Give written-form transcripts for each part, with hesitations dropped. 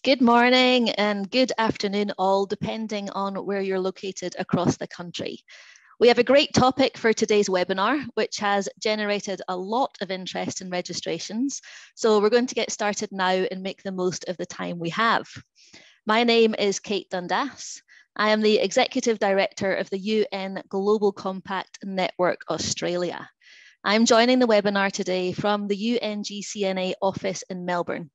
Good morning and good afternoon all, depending on where you're located across the country. We have a great topic for today's webinar, which has generated a lot of interest in registrations. So we're going to get started now and make the most of the time we have. My name is Kate Dundas. I am the Executive Director of the UN Global Compact Network Australia. I'm joining the webinar today from the UNGCNA office in Melbourne,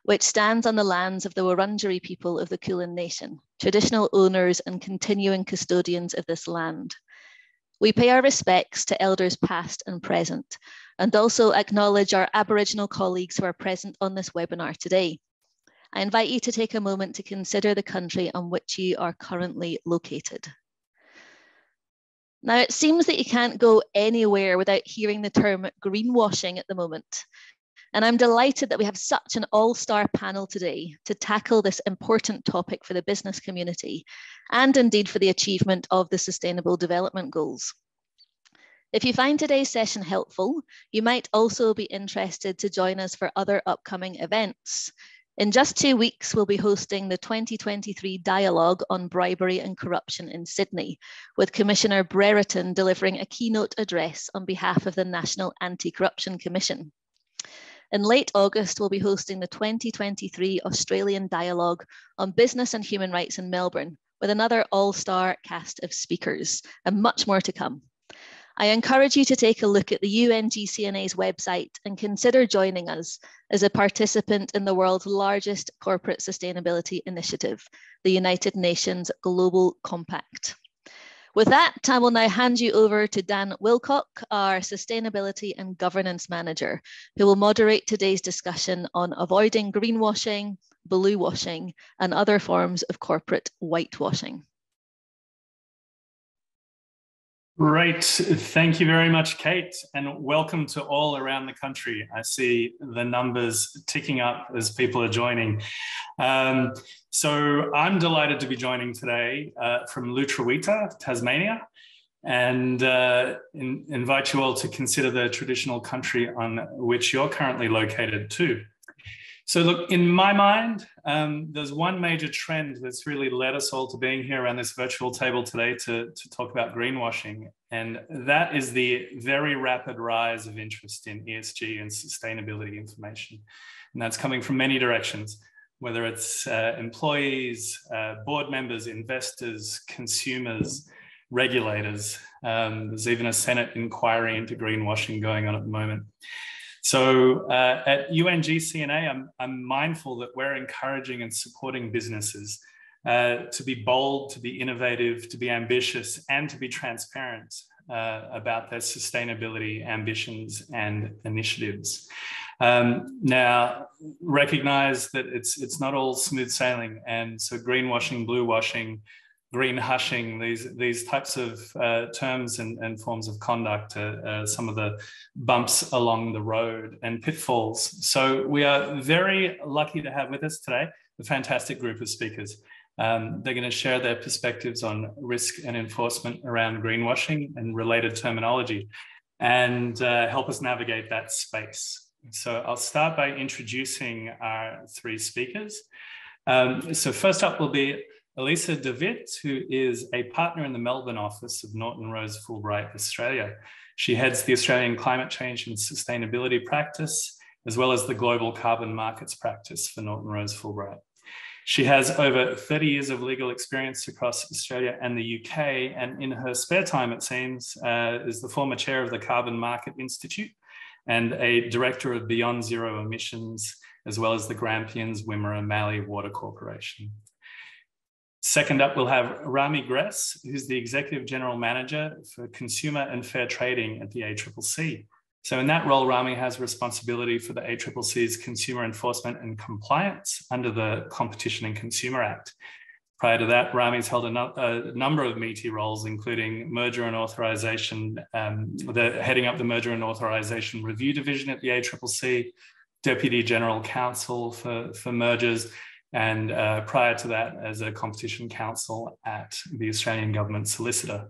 which stands on the lands of the Wurundjeri people of the Kulin Nation, traditional owners and continuing custodians of this land. We pay our respects to elders past and present, and also acknowledge our Aboriginal colleagues who are present on this webinar today. I invite you to take a moment to consider the country on which you are currently located. Now, it seems that you can't go anywhere without hearing the term greenwashing at the moment. And I'm delighted that we have such an all-star panel today to tackle this important topic for the business community and indeed for the achievement of the Sustainable Development Goals. If you find today's session helpful, you might also be interested to join us for other upcoming events. In just 2 weeks, we'll be hosting the 2023 Dialogue on Bribery and Corruption in Sydney, with Commissioner Brereton delivering a keynote address on behalf of the National Anti-Corruption Commission. In late August, we'll be hosting the 2023 Australian Dialogue on Business and Human Rights in Melbourne with another all-star cast of speakers and much more to come. I encourage you to take a look at the UNGCNA's website and consider joining us as a participant in the world's largest corporate sustainability initiative, the United Nations Global Compact. With that, I will now hand you over to Dan Wilcock, our Sustainability and Governance Manager, who will moderate today's discussion on avoiding greenwashing, bluewashing, and other forms of corporate whitewashing. Great. Thank you very much, Kate, and welcome to all around the country. I see the numbers ticking up as people are joining. So I'm delighted to be joining today from Lutruwita, Tasmania, and invite you all to consider the traditional country on which you're currently located too. So look, in my mind, there's one major trend that's really led us all to being here around this virtual table today to talk about greenwashing. And that is the very rapid rise of interest in ESG and sustainability information. And that's coming from many directions, whether it's employees, board members, investors, consumers, regulators. There's even a Senate inquiry into greenwashing going on at the moment. So at UNGCNA, I'm mindful that we're encouraging and supporting businesses to be bold, to be innovative, to be ambitious, and to be transparent about their sustainability ambitions and initiatives. Now, recognize that it's not all smooth sailing, and so greenwashing, bluewashing, green hushing, these types of terms and forms of conduct are some of the bumps along the road and pitfalls. So we are very lucky to have with us today a fantastic group of speakers. They're going to share their perspectives on risk and enforcement around greenwashing and related terminology and help us navigate that space. So I'll start by introducing our three speakers. So first up will be Elisa de Wit, who is a partner in the Melbourne office of Norton Rose Fulbright, Australia. She heads the Australian Climate Change and Sustainability practice, as well as the Global Carbon Markets practice for Norton Rose Fulbright. She has over 30 years of legal experience across Australia and the UK, and in her spare time, it seems, is the former chair of the Carbon Market Institute and a director of Beyond Zero Emissions, as well as the Grampians Wimmera Mallee Water Corporation. Second up, we'll have Rami Greiss, who's the Executive General Manager for Consumer and Fair Trading at the ACCC. So in that role, Rami has responsibility for the ACCC's consumer enforcement and compliance under the Competition and Consumer Act. Prior to that, Rami's held a number of meaty roles, including merger and authorization, heading up the Merger and Authorization Review Division at the ACCC, Deputy General Counsel for mergers, and prior to that as a competition counsel at the Australian Government Solicitor.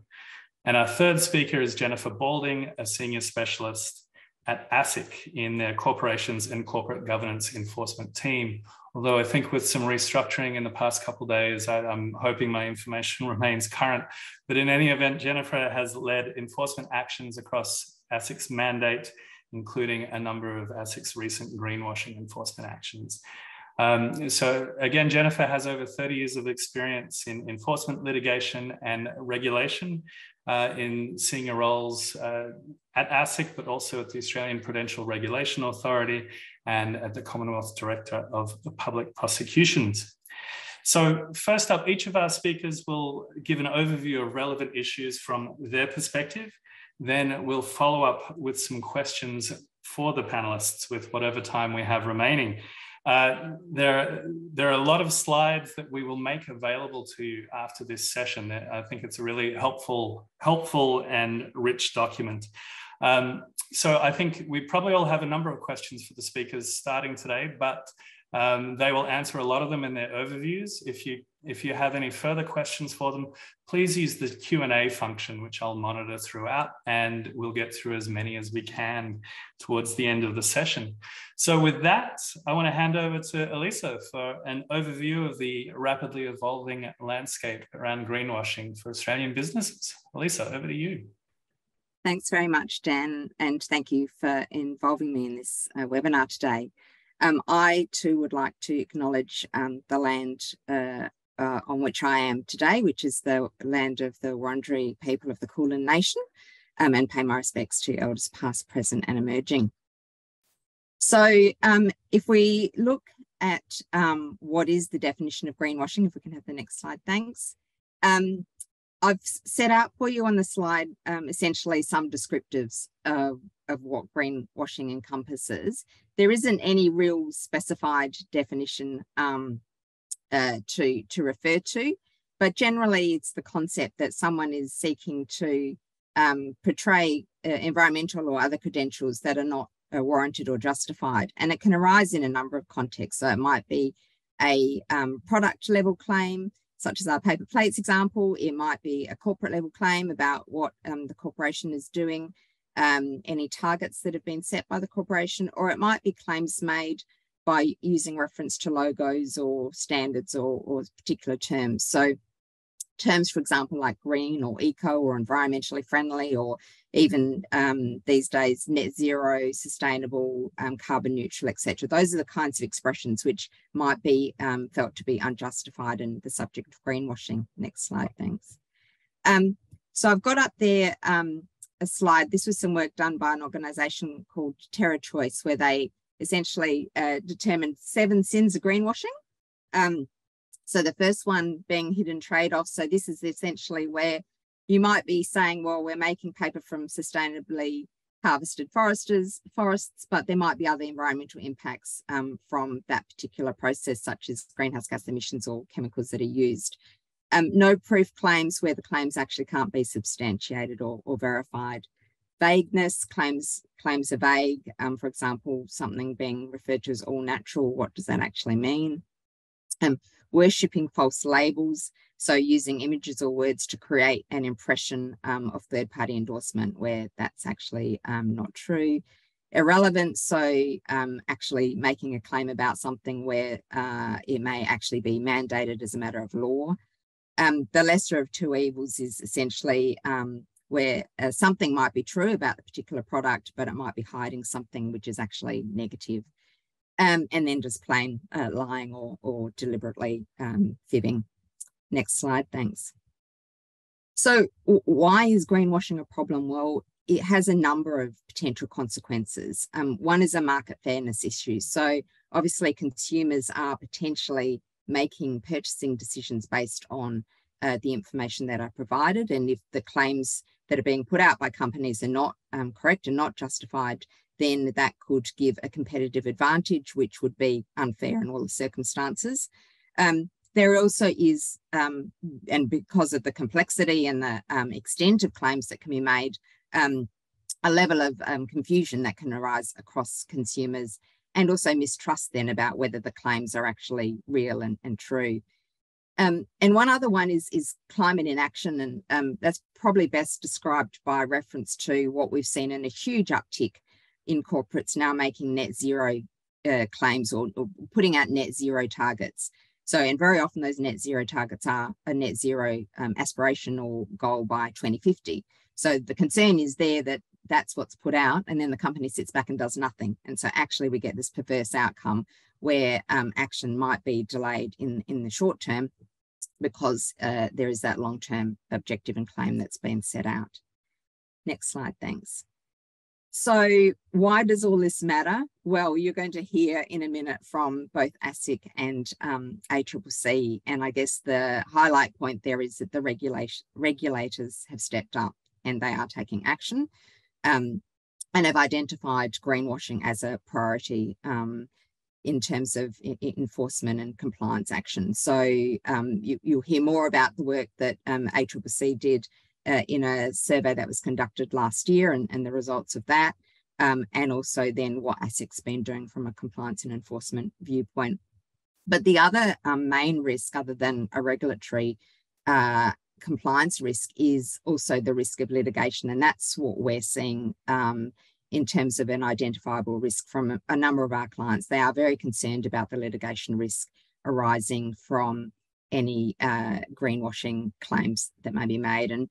And our third speaker is Jennifer Balding, a senior specialist at ASIC in their corporations and corporate governance enforcement team. Although I think with some restructuring in the past couple of days, I'm hoping my information remains current. But in any event, Jennifer has led enforcement actions across ASIC's mandate, including a number of ASIC's recent greenwashing enforcement actions. So again, Jennifer has over 30 years of experience in enforcement, litigation, and regulation in senior roles at ASIC, but also at the Australian Prudential Regulation Authority and at the Commonwealth Director of Public Prosecutions. So first up, each of our speakers will give an overview of relevant issues from their perspective. Then we'll follow up with some questions for the panelists with whatever time we have remaining. There are a lot of slides that we will make available to you after this session. I think it's a really helpful and rich document. So I think we probably all have a number of questions for the speakers starting today, but they will answer a lot of them in their overviews. If you have any further questions for them, please use the Q&A function, which I'll monitor throughout, and we'll get through as many as we can towards the end of the session. So with that, I want to hand over to Elisa for an overview of the rapidly evolving landscape around greenwashing for Australian businesses. Elisa, over to you. Thanks very much, Dan, and thank you for involving me in this webinar today. I too would like to acknowledge the land on which I am today, which is the land of the Wurundjeri people of the Kulin Nation, and pay my respects to elders past, present and emerging. So if we look at what is the definition of greenwashing, if we can have the next slide, thanks. I've set out for you on the slide essentially some descriptives of what greenwashing encompasses. There isn't any real specified definition to refer to, but generally it's the concept that someone is seeking to portray environmental or other credentials that are not warranted or justified. And it can arise in a number of contexts. So it might be a product level claim, such as our paper plates example. It might be a corporate level claim about what the corporation is doing, any targets that have been set by the corporation, or it might be claims made by using reference to logos or standards or particular terms. So terms, for example, like green or eco or environmentally friendly, or even these days net zero, sustainable, carbon neutral, etc. Those are the kinds of expressions which might be felt to be unjustified and the subject of greenwashing. Next slide, thanks. So I've got up there a slide. This was some work done by an organisation called Terra Choice, where they essentially determined 7 sins of greenwashing. So the first one being hidden trade-offs. So this is essentially where you might be saying, well, we're making paper from sustainably harvested forests, but there might be other environmental impacts from that particular process, such as greenhouse gas emissions or chemicals that are used. No proof claims, where the claims actually can't be substantiated or verified. Vagueness, claims are vague. For example, something being referred to as all natural, what does that actually mean? Worshipping false labels, so using images or words to create an impression of third-party endorsement where that's actually not true. Irrelevance, so actually making a claim about something where it may actually be mandated as a matter of law. The lesser of two evils is essentially where something might be true about the particular product, but it might be hiding something which is actually negative. And then just plain lying or deliberately fibbing. Next slide, thanks. So why is greenwashing a problem? Well, it has a number of potential consequences. One is a market fairness issue. So obviously consumers are potentially making purchasing decisions based on the information that are provided. And if the claims that are being put out by companies are not correct and not justified, then that could give a competitive advantage, which would be unfair in all the circumstances. There also is, and because of the complexity and the extent of claims that can be made, a level of confusion that can arise across consumers, and also mistrust then about whether the claims are actually real and true. And one other one is climate inaction, and that's probably best described by reference to what we've seen in a huge uptick in corporates now making net zero claims or putting out net zero targets. So, and very often those net zero targets are a net zero aspirational goal by 2050. So the concern is there that that's what's put out, and then the company sits back and does nothing. And so actually we get this perverse outcome where action might be delayed in the short term because there is that long-term objective and claim that's been set out. Next slide, thanks. So why does all this matter? Well, you're going to hear in a minute from both ASIC and ACCC. And I guess the highlight point there is that the regulators have stepped up and they are taking action and have identified greenwashing as a priority in terms of enforcement and compliance action. So you'll hear more about the work that ACCC did in a survey that was conducted last year and the results of that, and also then what ASIC's been doing from a compliance and enforcement viewpoint. But the other main risk, other than a regulatory compliance risk, is also the risk of litigation. And that's what we're seeing in terms of an identifiable risk from a number of our clients. They are very concerned about the litigation risk arising from any greenwashing claims that may be made. And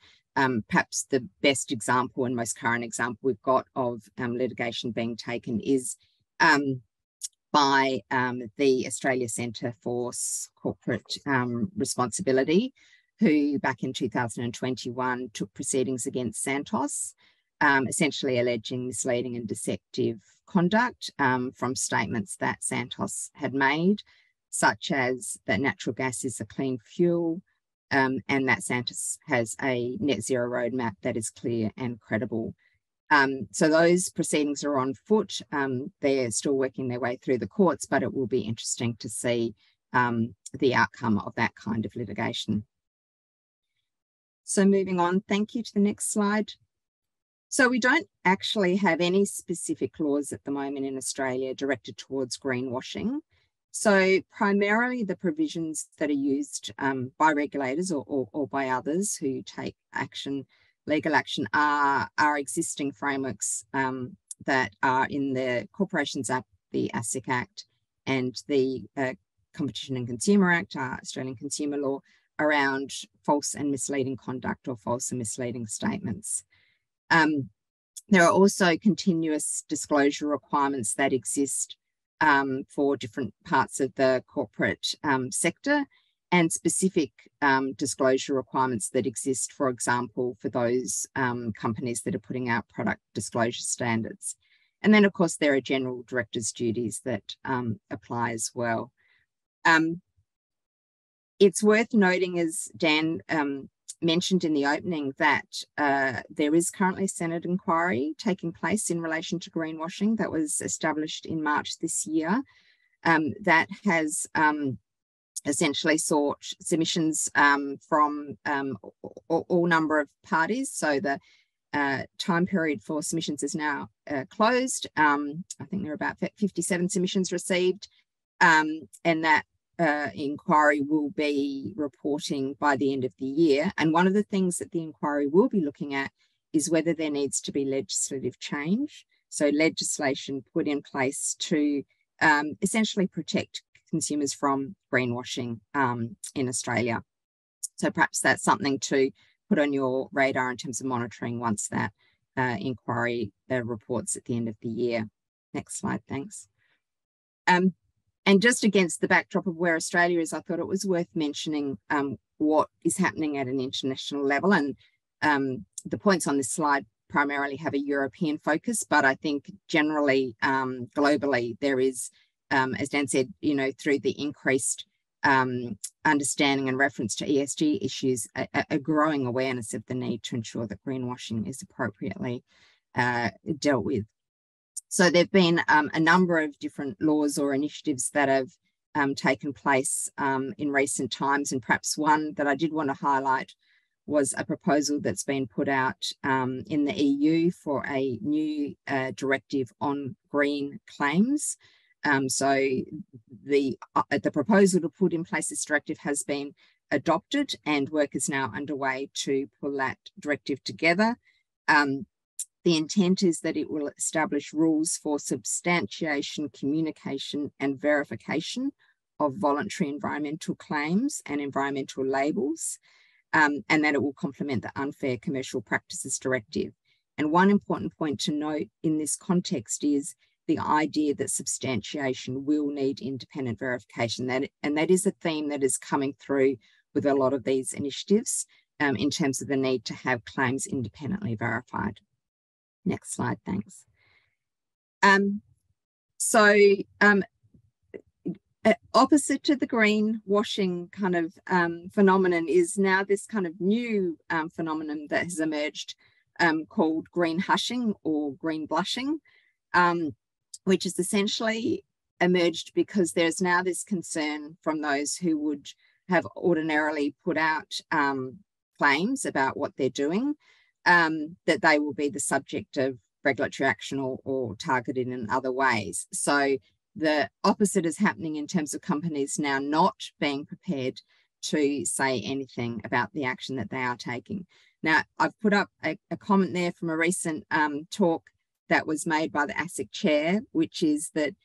perhaps the best example and most current example we've got of litigation being taken is by the Australia Centre for Corporate Responsibility, who back in 2021 took proceedings against Santos, essentially alleging misleading and deceptive conduct from statements that Santos had made, such as that natural gas is a clean fuel, and that Santos has a net zero roadmap that is clear and credible. So those proceedings are on foot. They're still working their way through the courts, but it will be interesting to see the outcome of that kind of litigation. So moving on, thank you, to the next slide. So we don't actually have any specific laws at the moment in Australia directed towards greenwashing. So primarily the provisions that are used by regulators or by others who take action, legal action, are existing frameworks that are in the Corporations Act, the ASIC Act, and the Competition and Consumer Act, Australian Consumer Law, around false and misleading conduct or false and misleading statements. There are also continuous disclosure requirements that exist for different parts of the corporate sector, and specific disclosure requirements that exist, for example, for those companies that are putting out product disclosure standards. And then, of course, there are general directors' duties that apply as well. It's worth noting, as Dan mentioned in the opening, that there is currently a Senate inquiry taking place in relation to greenwashing that was established in March this year, that has essentially sought submissions from all number of parties. So the time period for submissions is now closed. I think there are about 57 submissions received, and that inquiry will be reporting by the end of the year. And one of the things that the inquiry will be looking at is whether there needs to be legislative change. So legislation put in place to essentially protect consumers from greenwashing in Australia. So perhaps that's something to put on your radar in terms of monitoring once that inquiry reports at the end of the year. Next slide, thanks. And just against the backdrop of where Australia is, I thought it was worth mentioning what is happening at an international level. And the points on this slide primarily have a European focus, but I think generally, globally, there is, as Dan said, through the increased understanding and reference to ESG issues, a growing awareness of the need to ensure that greenwashing is appropriately dealt with. So there have been a number of different laws or initiatives that have taken place in recent times, and perhaps one that I did want to highlight was a proposal that's been put out in the EU for a new directive on green claims. So the proposal to put in place this directive has been adopted, and work is now underway to pull that directive together. The intent is that it will establish rules for substantiation, communication, and verification of voluntary environmental claims and environmental labels, and that it will complement the Unfair Commercial Practices Directive. And one important point to note in this context is the idea that substantiation will need independent verification. And that is a theme that is coming through with a lot of these initiatives in terms of the need to have claims independently verified. Next slide, thanks. Opposite to the greenwashing kind of phenomenon is now this kind of new phenomenon that has emerged called greenwashing or greenwashing, which is essentially emerged because there's now this concern from those who would have ordinarily put out claims about what they're doing, that they will be the subject of regulatory action or targeted in other ways. So the opposite is happening in terms of companies now not being prepared to say anything about the action that they are taking. Now, I've put up a comment there from a recent talk that was made by the ASIC chair, which is that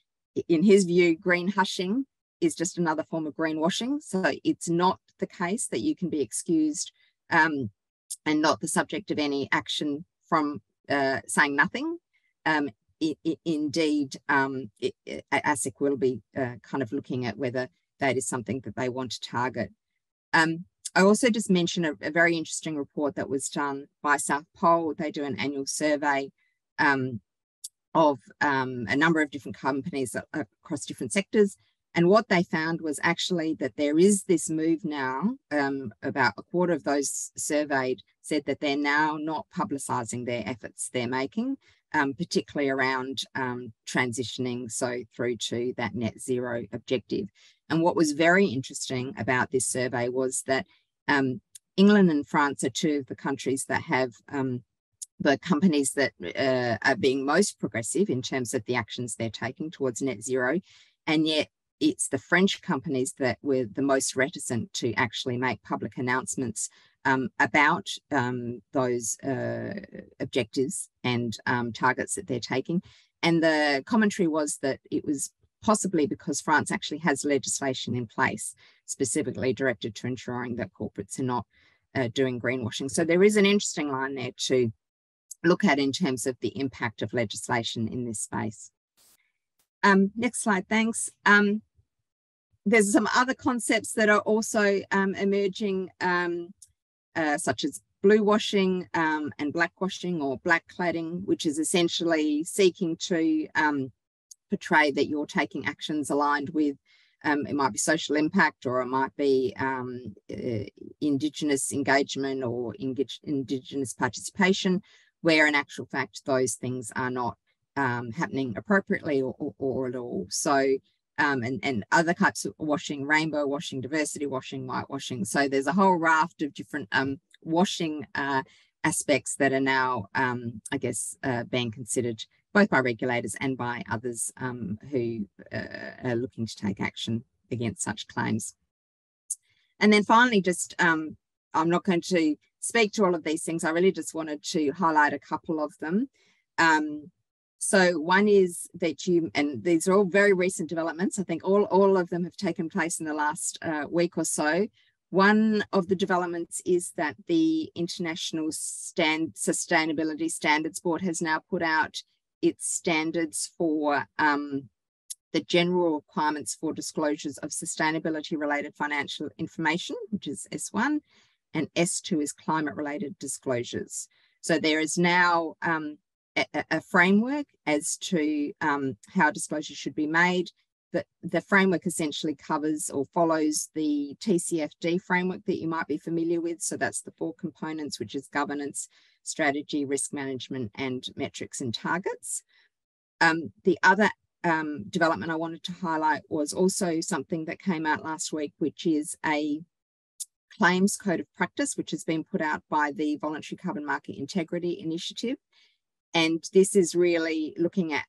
in his view, greenwashing is just another form of greenwashing. So it's not the case that you can be excused and not the subject of any action from saying nothing. Indeed, ASIC will be kind of looking at whether that is something that they want to target. I also just mentioned a very interesting report that was done by South Pole. They do an annual survey of a number of different companies across different sectors. And what they found was actually that there is this move now, about a quarter of those surveyed said that they're now not publicising their efforts they're making, particularly around transitioning through to that net zero objective. And what was very interesting about this survey was that England and France are two of the countries that have the companies that are being most progressive in terms of the actions they're taking towards net zero. And yet it's the French companies that were the most reticent to actually make public announcements about those objectives and targets that they're taking. And the commentary was that it was possibly because France actually has legislation in place specifically directed to ensuring that corporates are not doing greenwashing. So there is an interesting line there to look at in terms of the impact of legislation in this space. Next slide, thanks. There's some other concepts that are also emerging, such as bluewashing and blackwashing or blackcladding, which is essentially seeking to portray that you're taking actions aligned with, it might be social impact, or it might be Indigenous engagement or Indigenous participation, where in actual fact those things are not happening appropriately or at all. So and other types of washing, rainbow washing, diversity washing, whitewashing. So there's a whole raft of different washing aspects that are now, I guess, being considered both by regulators and by others who are looking to take action against such claims. And then finally, just I'm not going to speak to all of these things. I really just wanted to highlight a couple of them. So one is that and these are all very recent developments. I think all of them have taken place in the last week or so. One of the developments is that the International Sustainability Standards Board has now put out its standards for the general requirements for disclosures of sustainability-related financial information, which is S1, and S2 is climate-related disclosures. So there is now a framework as to how disclosure should be made. The framework essentially covers or follows the TCFD framework that you might be familiar with. So that's the 4 components, which is governance, strategy, risk management, and metrics and targets. The other development I wanted to highlight was also something that came out last week, which is a claims code of practice, which has been put out by the Voluntary Carbon Market Integrity Initiative. And this is really looking at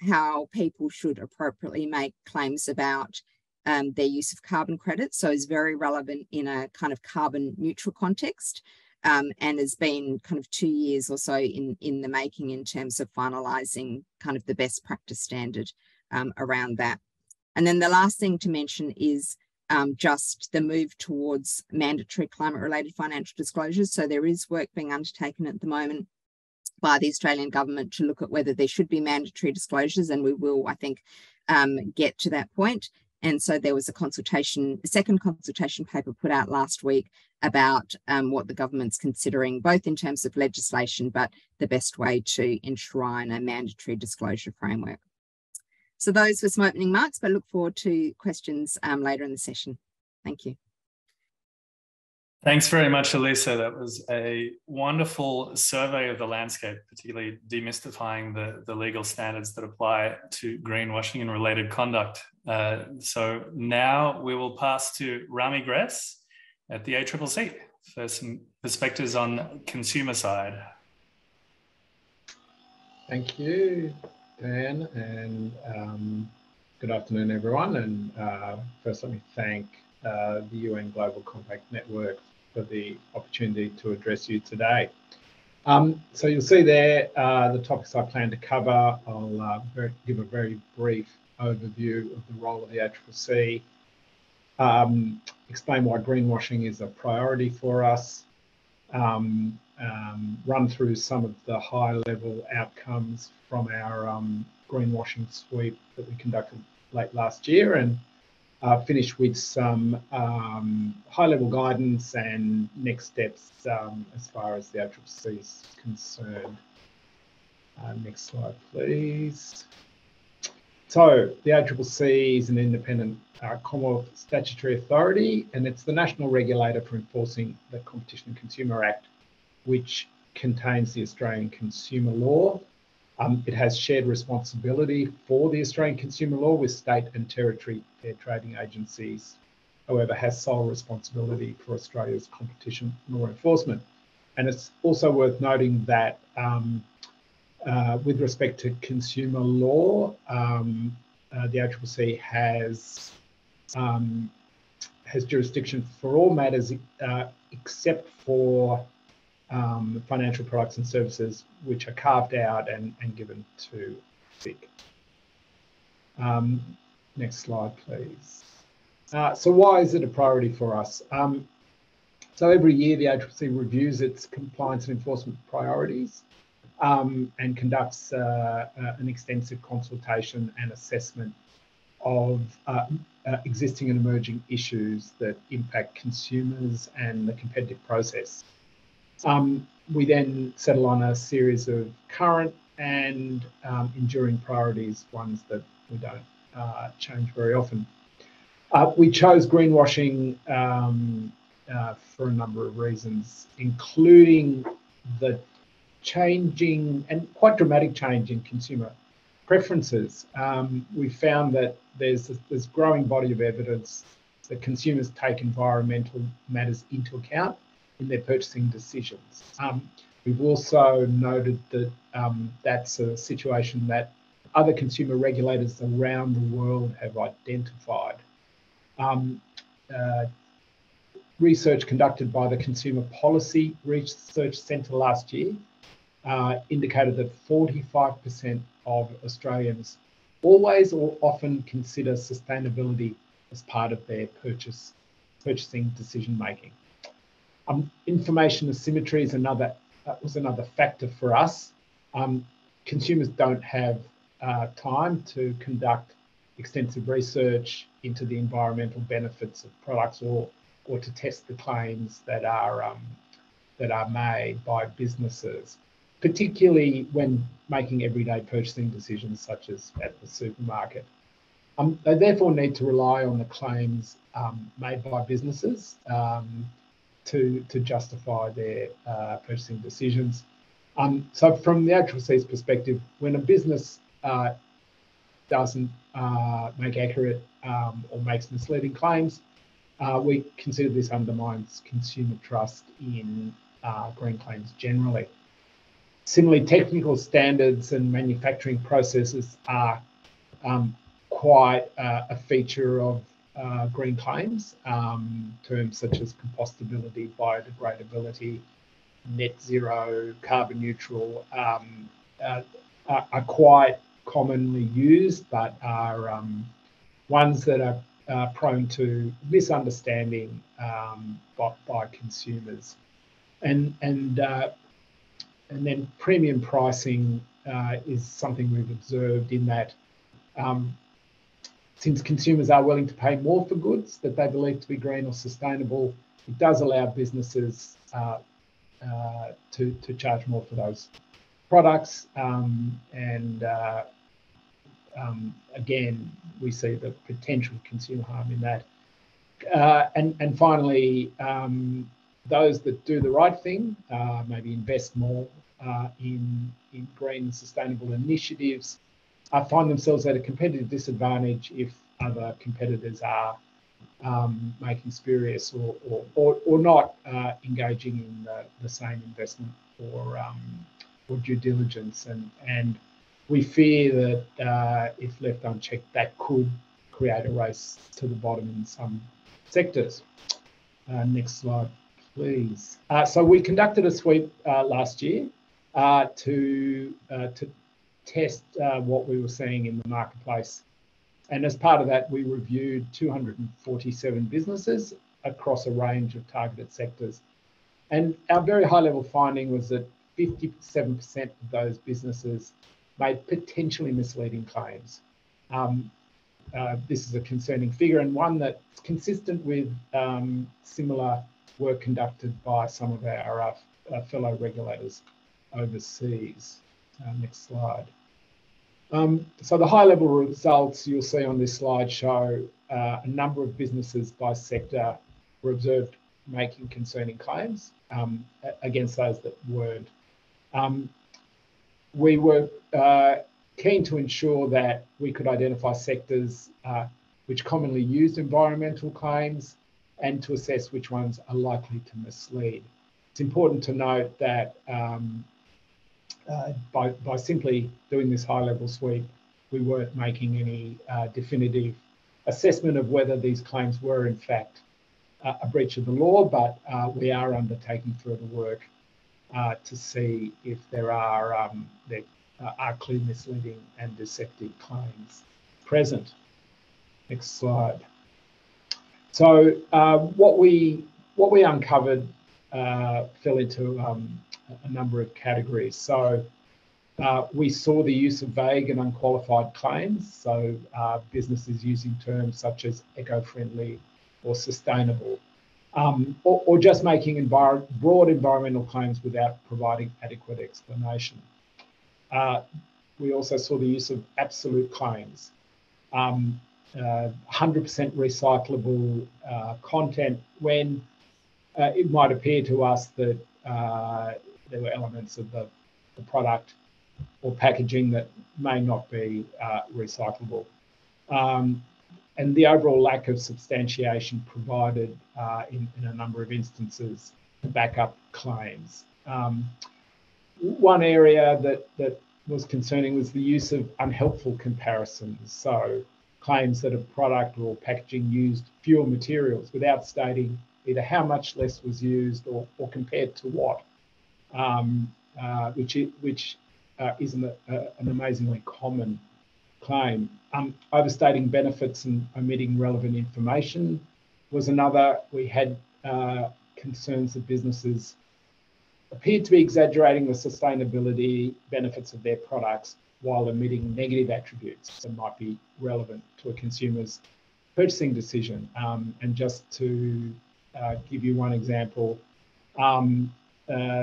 how people should appropriately make claims about their use of carbon credits. So it's very relevant in a kind of carbon neutral context. and has been kind of 2 years or so in the making in terms of finalising kind of the best practice standard around that. And then the last thing to mention is just the move towards mandatory climate-related financial disclosures. So there is work being undertaken at the moment by the Australian government to look at whether there should be mandatory disclosures, and we will, I think, get to that point. And so there was a second consultation paper put out last week about what the government's considering, both in terms of legislation, but the best way to enshrine a mandatory disclosure framework. So those were some opening remarks, but look forward to questions later in the session. Thank you. Thanks very much, Elisa. That was a wonderful survey of the landscape, particularly demystifying the legal standards that apply to greenwashing and related conduct. So now we will pass to Rami Greiss at the ACCC for some perspectives on consumer side. Thank you, Dan, and good afternoon, everyone. And first, let me thank the UN Global Compact Network for the opportunity to address you today. So you'll see there the topics I plan to cover. I'll give a very brief overview of the role of the ACCC, explain why greenwashing is a priority for us, run through some of the high-level outcomes from our greenwashing sweep that we conducted late last year, and finish with some high-level guidance and next steps as far as the ACCC is concerned. Next slide, please. So the ACCC is an independent Commonwealth statutory authority, and it's the national regulator for enforcing the Competition and Consumer Act, which contains the Australian consumer law. It has shared responsibility for the Australian consumer law with state and territory fair trading agencies, however, has sole responsibility for Australia's competition law enforcement. And it's also worth noting that with respect to consumer law, the ACCC has jurisdiction for all matters except for financial products and services which are carved out and given to ASIC. Next slide, please. So why is it a priority for us? So every year the ACCC reviews its compliance and enforcement priorities and conducts an extensive consultation and assessment of existing and emerging issues that impact consumers and the competitive process. We then settle on a series of current and enduring priorities, ones that we don't change very often. We chose greenwashing for a number of reasons, including the changing and quite dramatic change in consumer preferences. We found that there's this growing body of evidence that consumers take environmental matters into account in their purchasing decisions. We've also noted that that's a situation that other consumer regulators around the world have identified. Research conducted by the Consumer Policy Research Centre last year indicated that 45% of Australians always or often consider sustainability as part of their purchasing decision making. Information asymmetry is was another factor for us. Consumers don't have time to conduct extensive research into the environmental benefits of products or to test the claims that are made by businesses, particularly when making everyday purchasing decisions such as at the supermarket. They therefore need to rely on the claims made by businesses to justify their purchasing decisions. So from the ACCC's perspective, when a business doesn't make accurate or makes misleading claims, we consider this undermines consumer trust in green claims generally. Similarly, technical standards and manufacturing processes are quite a feature of green claims. Terms such as compostability, biodegradability, net zero, carbon neutral, are quite commonly used, but are ones that are prone to misunderstanding by consumers. And then premium pricing is something we've observed in that since consumers are willing to pay more for goods that they believe to be green or sustainable, it does allow businesses to charge more for those products. Again, we see the potential consumer harm in that. And finally, those that do the right thing, maybe invest more in green and sustainable initiatives, find themselves at a competitive disadvantage if other competitors are making spurious or not engaging in the same investment or due diligence. And we fear that if left unchecked, that could create a race to the bottom in some sectors. Next slide, please. So we conducted a sweep last year to test what we were seeing in the marketplace. And as part of that, we reviewed 247 businesses across a range of targeted sectors. And our very high level finding was that 57% of those businesses made potentially misleading claims. This is a concerning figure and one that's consistent with similar work conducted by some of our fellow regulators overseas. Next slide. So the high level results you'll see on this slide show a number of businesses by sector were observed making concerning claims against those that weren't. We were keen to ensure that we could identify sectors which commonly used environmental claims and to assess which ones are likely to mislead. It's important to note that by simply doing this high-level sweep, we weren't making any definitive assessment of whether these claims were in fact a breach of the law, but we are undertaking further work to see if there are clear misleading and deceptive claims present. Next slide. So what we uncovered fell into a number of categories. So we saw the use of vague and unqualified claims. So businesses using terms such as eco-friendly or sustainable, or just making broad environmental claims without providing adequate explanation. We also saw the use of absolute claims, 100% recyclable content when it might appear to us that there were elements of the product or packaging that may not be recyclable. And the overall lack of substantiation provided in a number of instances to back up claims. One area that was concerning was the use of unhelpful comparisons. So claims that a product or packaging used fewer materials without stating either how much less was used or compared to what, which is an amazingly common claim. Overstating benefits and omitting relevant information was another. We had concerns that businesses appeared to be exaggerating the sustainability benefits of their products while omitting negative attributes that might be relevant to a consumer's purchasing decision. And just to give you one example,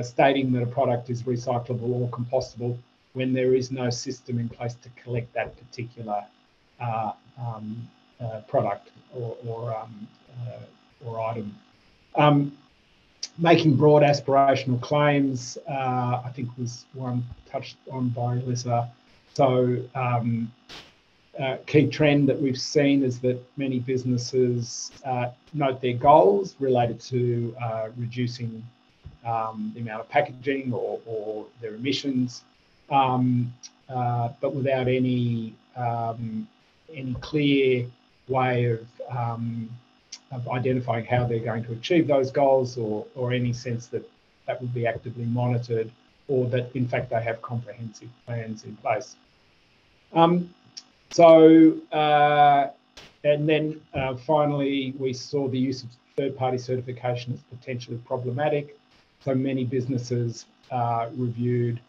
stating that a product is recyclable or compostable when there is no system in place to collect that particular product or item. Making broad aspirational claims, I think was one touched on by Elisa. So key trend that we've seen is that many businesses note their goals related to reducing the amount of packaging or their emissions, but without any clear way of identifying how they're going to achieve those goals or any sense that that would be actively monitored, or that in fact they have comprehensive plans in place. And then finally, we saw the use of third-party certification as potentially problematic. So many businesses reviewed,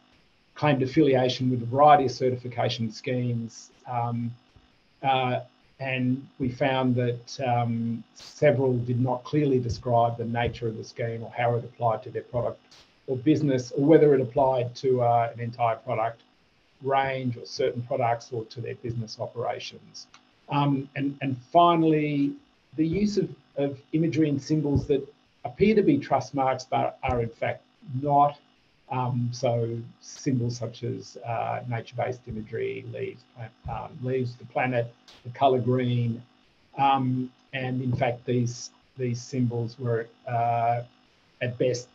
claimed affiliation with a variety of certification schemes, and we found that several did not clearly describe the nature of the scheme or how it applied to their product or business, or whether it applied to an entire product range or certain products or to their business operations. And finally, the use of imagery and symbols that appear to be trust marks but are in fact not. So symbols such as nature-based imagery, leaves, the planet, the colour green, and in fact these symbols were at best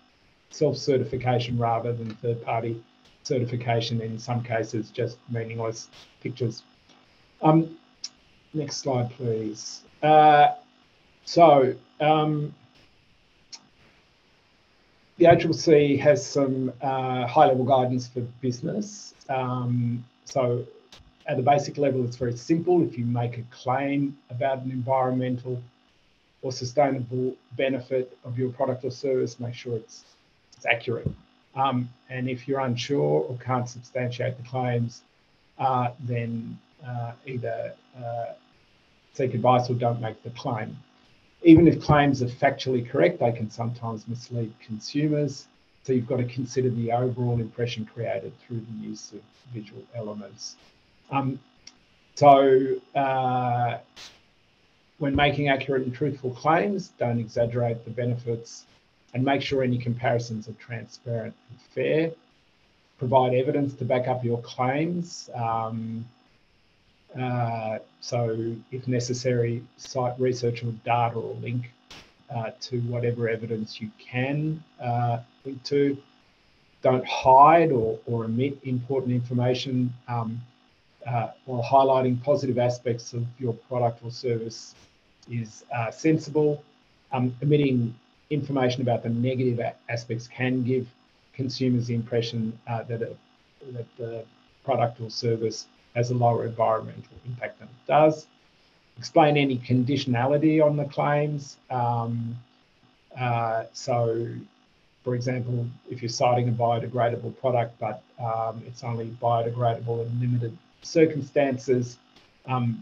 self-certification rather than third-party certification, in some cases just meaningless pictures. Next slide, please. The ACCC has some high-level guidance for business. So at the basic level, it's very simple. If you make a claim about an environmental or sustainable benefit of your product or service, make sure it's accurate. And if you're unsure or can't substantiate the claims, then either seek advice or don't make the claim. Even if claims are factually correct, they can sometimes mislead consumers. So you've got to consider the overall impression created through the use of visual elements. When making accurate and truthful claims, don't exaggerate the benefits and make sure any comparisons are transparent and fair. Provide evidence to back up your claims. So if necessary, cite research or data or link to whatever evidence you can link to. Don't hide or omit important information while highlighting positive aspects of your product or service is sensible. Omitting information about the negative aspects can give consumers the impression that the product or service has a lower environmental impact than it does. Explain any conditionality on the claims. So, for example, if you're citing a biodegradable product, but it's only biodegradable in limited circumstances,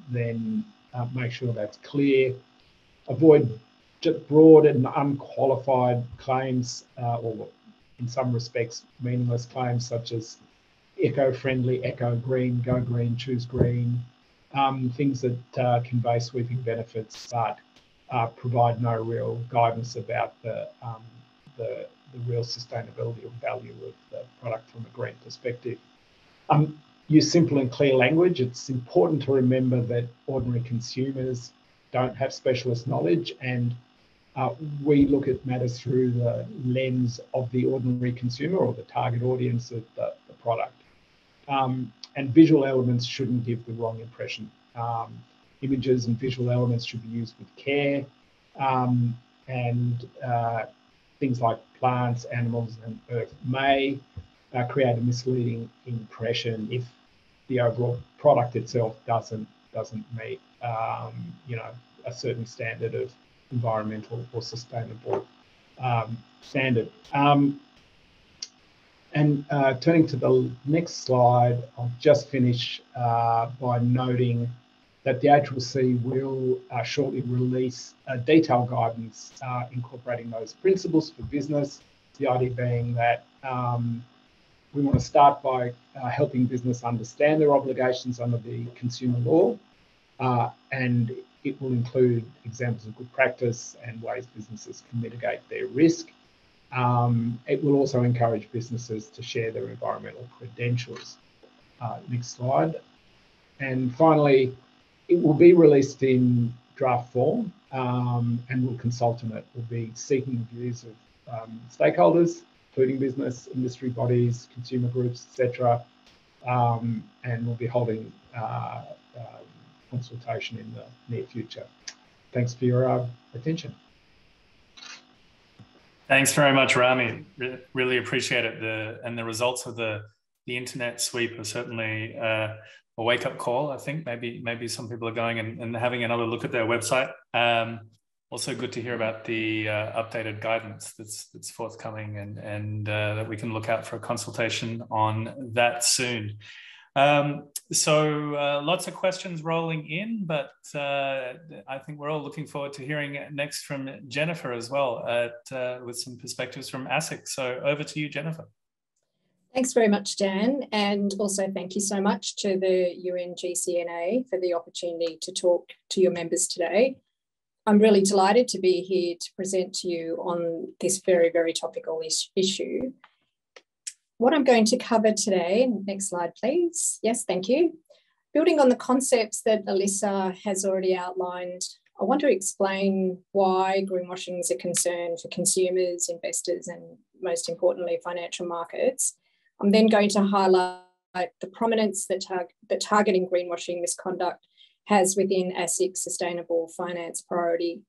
then make sure that's clear. Avoid just broad and unqualified claims, or in some respects, meaningless claims such as eco-friendly, eco-green, go green, choose green, things that convey sweeping benefits but provide no real guidance about the real sustainability or value of the product from a green perspective. Use simple and clear language. It's important to remember that ordinary consumers don't have specialist knowledge, and we look at matters through the lens of the ordinary consumer or the target audience of the product. And visual elements shouldn't give the wrong impression. Images and visual elements should be used with care, and things like plants, animals, and earth may create a misleading impression if the overall product itself doesn't meet, a certain standard of environmental or sustainable standard. And turning to the next slide, I'll just finish by noting that the ACCC will shortly release detailed guidance incorporating those principles for business. The idea being that we want to start by helping business understand their obligations under the consumer law, and it will include examples of good practice and ways businesses can mitigate their risk. It will also encourage businesses to share their environmental credentials. Next slide. And finally, it will be released in draft form, and we'll consult on it. We'll be seeking the views of stakeholders, including business, industry bodies, consumer groups, etc. And we'll be holding consultation in the near future. Thanks for your attention. Thanks very much, Rami. Really appreciate it. The results of the internet sweep are certainly a wake-up call. I think maybe some people are going and having another look at their website. Also good to hear about the updated guidance that's forthcoming, and that we can look out for a consultation on that soon. Lots of questions rolling in, but I think we're all looking forward to hearing next from Jennifer as well, with some perspectives from ASIC. So over to you, Jennifer. Thanks very much, Dan. And also thank you so much to the UNGCNA for the opportunity to talk to your members today. I'm really delighted to be here to present to you on this very, very topical issue. What I'm going to cover today, next slide, please. Yes, thank you. Building on the concepts that Elisa has already outlined, I want to explain why greenwashing is a concern for consumers, investors, and most importantly, financial markets. I'm then going to highlight the prominence that targeting greenwashing misconduct has within ASIC's sustainable finance priority.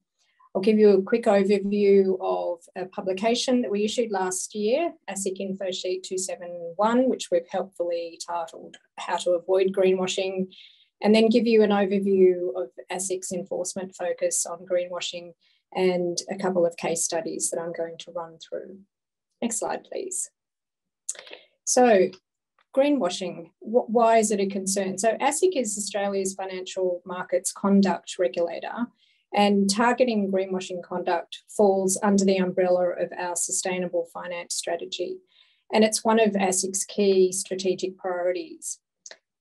I'll give you a quick overview of a publication that we issued last year, ASIC Info Sheet 271, which we've helpfully titled How to Avoid Greenwashing, and then give you an overview of ASIC's enforcement focus on greenwashing and a couple of case studies that I'm going to run through. Next slide, please. So, greenwashing, why is it a concern? So ASIC is Australia's financial markets conduct regulator, and targeting greenwashing conduct falls under the umbrella of our sustainable finance strategy. And it's one of ASIC's key strategic priorities.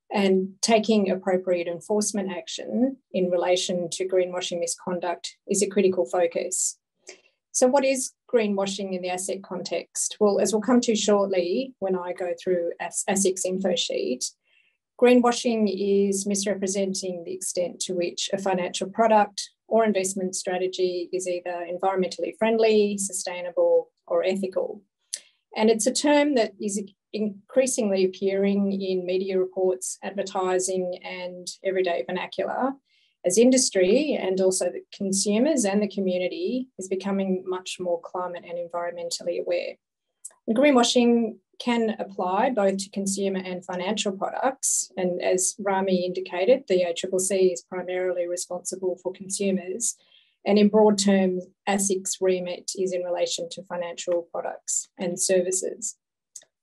And taking appropriate enforcement action in relation to greenwashing misconduct is a critical focus. So what is greenwashing in the ASIC context? Well, as we'll come to shortly when I go through ASIC's info sheet, greenwashing is misrepresenting the extent to which a financial product or investment strategy is either environmentally friendly, sustainable, or ethical. And it's a term that is increasingly appearing in media reports, advertising, and everyday vernacular, as industry and also the consumers and the community is becoming much more climate and environmentally aware. And greenwashing can apply both to consumer and financial products. And as Rami indicated, the ACCC is primarily responsible for consumers. And in broad terms, ASIC's remit is in relation to financial products and services.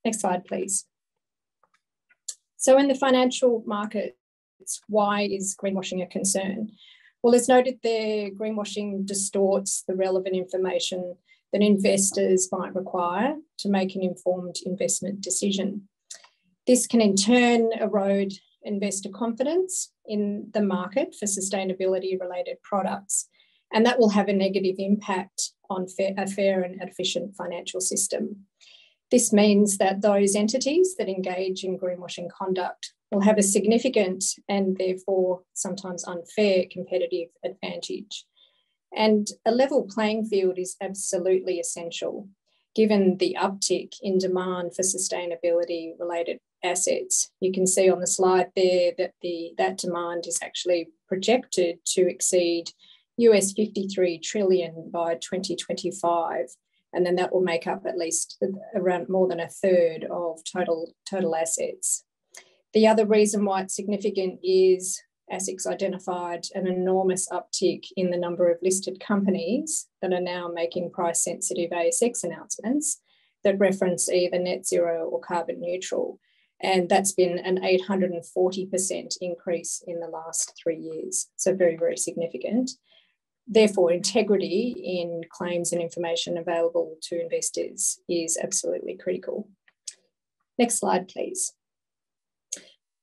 Next slide, please. So in the financial market, why is greenwashing a concern? Well, as noted there, greenwashing distorts the relevant information that investors might require to make an informed investment decision. This can in turn erode investor confidence in the market for sustainability-related products, and that will have a negative impact on a fair and efficient financial system. This means that those entities that engage in greenwashing conduct will have a significant and therefore sometimes unfair competitive advantage. And a level playing field is absolutely essential, given the uptick in demand for sustainability-related assets. You can see on the slide there that that demand is actually projected to exceed US 53 trillion by 2025. And then that will make up at least around more than a third of total assets. The other reason why it's significant is ASIC's identified an enormous uptick in the number of listed companies that are now making price-sensitive ASX announcements that reference either net zero or carbon neutral. And that's been an 840% increase in the last 3 years. So very, very significant. Therefore, integrity in claims and information available to investors is absolutely critical. Next slide, please.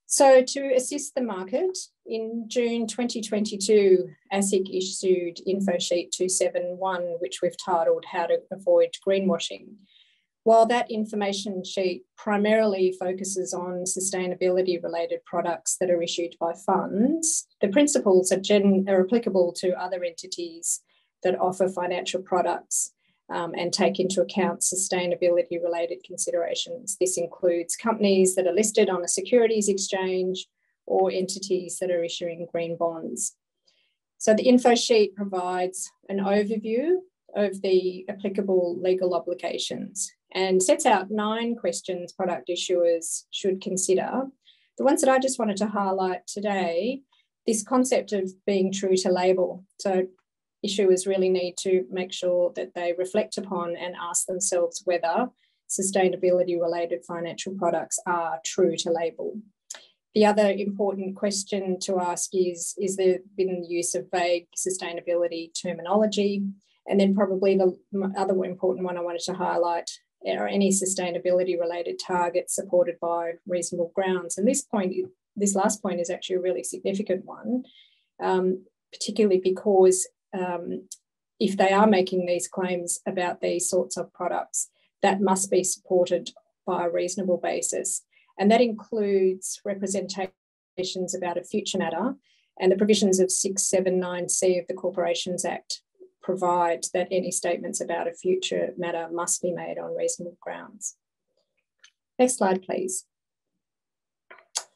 So to assist the market, in June 2022, ASIC issued Info Sheet 271, which we've titled How to Avoid Greenwashing. While that information sheet primarily focuses on sustainability-related products that are issued by funds, the principles are applicable to other entities that offer financial products and take into account sustainability-related considerations. This includes companies that are listed on a securities exchange or entities that are issuing green bonds. So the info sheet provides an overview of the applicable legal obligations and sets out 9 questions product issuers should consider. The ones that I just wanted to highlight today, this concept of being true to label. So issuers really need to make sure that they reflect upon and ask themselves whether sustainability-related financial products are true to label. The other important question to ask is there been the use of vague sustainability terminology? And then probably the other important one I wanted to highlight are any sustainability-related targets supported by reasonable grounds. And this last point is actually a really significant one, particularly because if they are making these claims about these sorts of products, that must be supported by a reasonable basis. And that includes representations about a future matter, and the provisions of 679C of the Corporations Act provide that any statements about a future matter must be made on reasonable grounds. Next slide, please.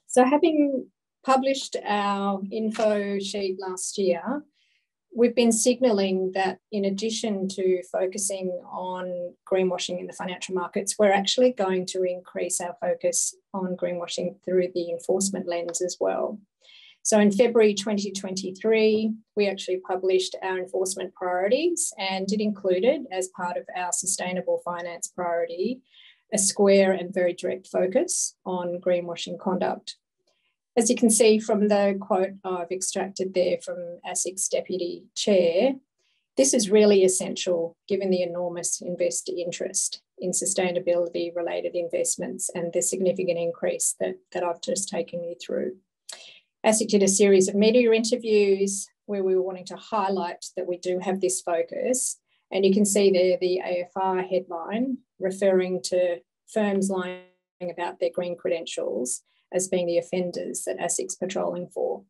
So having published our info sheet last year, we've been signalling that in addition to focusing on greenwashing in the financial markets, we're actually going to increase our focus on greenwashing through the enforcement lens as well. So in February 2023, we actually published our enforcement priorities, and it included, as part of our sustainable finance priority, a square and very direct focus on greenwashing conduct. As you can see from the quote I've extracted there from ASIC's Deputy Chair, this is really essential given the enormous investor interest in sustainability-related investments and the significant increase that I've just taken you through. ASIC did a series of media interviews where we were wanting to highlight that we do have this focus, and you can see there the AFR headline referring to firms lying about their green credentials as being the offenders that ASIC's patrolling for.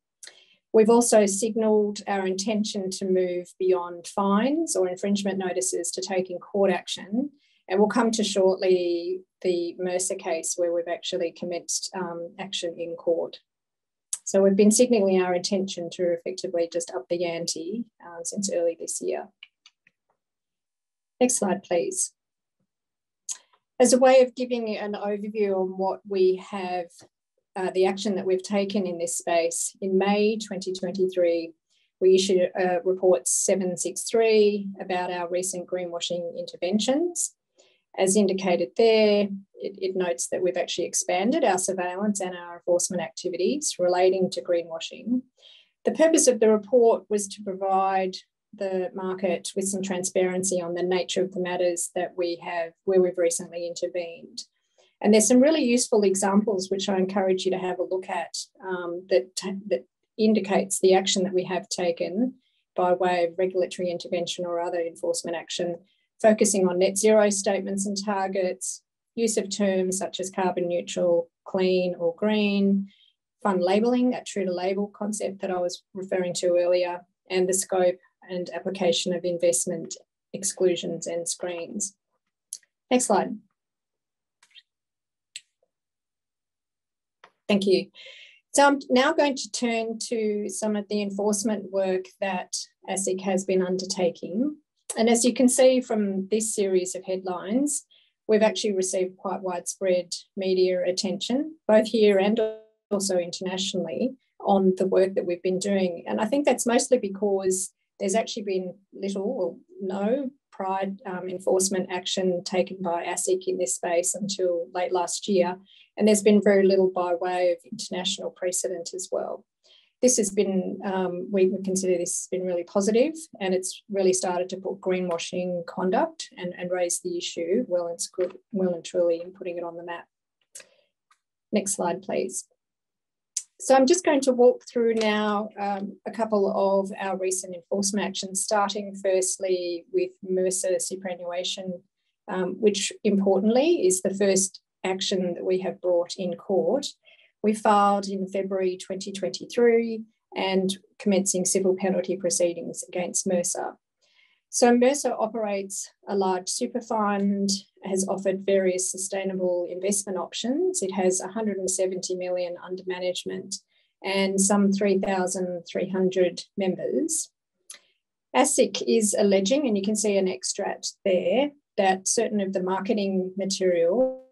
We've also signalled our intention to move beyond fines or infringement notices to taking court action, and we'll come to shortly the Mercer case where we've actually commenced action in court. So we've been signalling our intention to effectively just up the ante since early this year. Next slide, please. As a way of giving an overview on what we have, the action that we've taken in this space, in May 2023, we issued report 763 about our recent greenwashing interventions. As indicated there, it notes that we've actually expanded our surveillance and our enforcement activities relating to greenwashing. The purpose of the report was to provide the market with some transparency on the nature of the matters that we have, where we've recently intervened. And there's some really useful examples which I encourage you to have a look at that indicates the action that we have taken by way of regulatory intervention or other enforcement action, focusing on net zero statements and targets, use of terms such as carbon neutral, clean or green, fund labelling, that true to label concept that I was referring to earlier, and the scope and application of investment exclusions and screens. Next slide. Thank you. So I'm now going to turn to some of the enforcement work that ASIC has been undertaking. And as you can see from this series of headlines, we've actually received quite widespread media attention, both here and also internationally, on the work that we've been doing. And I think that's mostly because there's actually been little or no prior enforcement action taken by ASIC in this space until late last year. And there's been very little by way of international precedent as well. This has been, we consider this has been really positive, and it's really started to put greenwashing conduct and raise the issue well and truly in putting it on the map. Next slide, please. So I'm just going to walk through now a couple of our recent enforcement actions, starting firstly with Mercer superannuation, which importantly is the first action that we have brought in court. We filed in February 2023 and commencing civil penalty proceedings against Mercer. So Mercer operates a large super fund, has offered various sustainable investment options. It has 170 million under management and some 3,300 members. ASIC is alleging, and you can see an extract there, that certain of the marketing material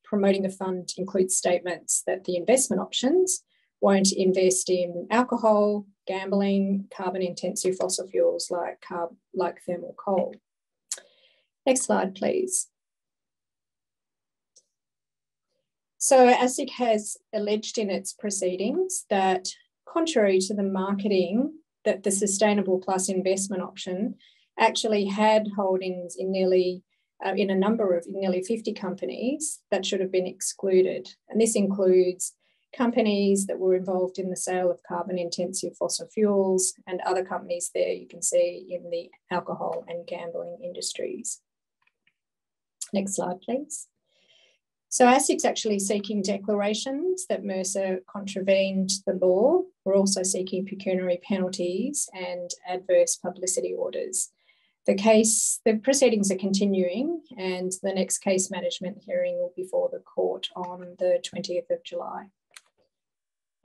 promoting the fund includes statements that the investment options won't invest in alcohol, gambling, carbon-intensive fossil fuels like thermal coal. Next slide, please. So ASIC has alleged in its proceedings that, contrary to the marketing, that the Sustainable Plus investment option actually had holdings in nearly 50 companies that should have been excluded. And this includes companies that were involved in the sale of carbon-intensive fossil fuels and other companies there you can see in the alcohol and gambling industries. Next slide, please. So ASIC's actually seeking declarations that Mercer contravened the law. We're also seeking pecuniary penalties and adverse publicity orders. The proceedings are continuing, and the next case management hearing will be before the court on the 20th of July.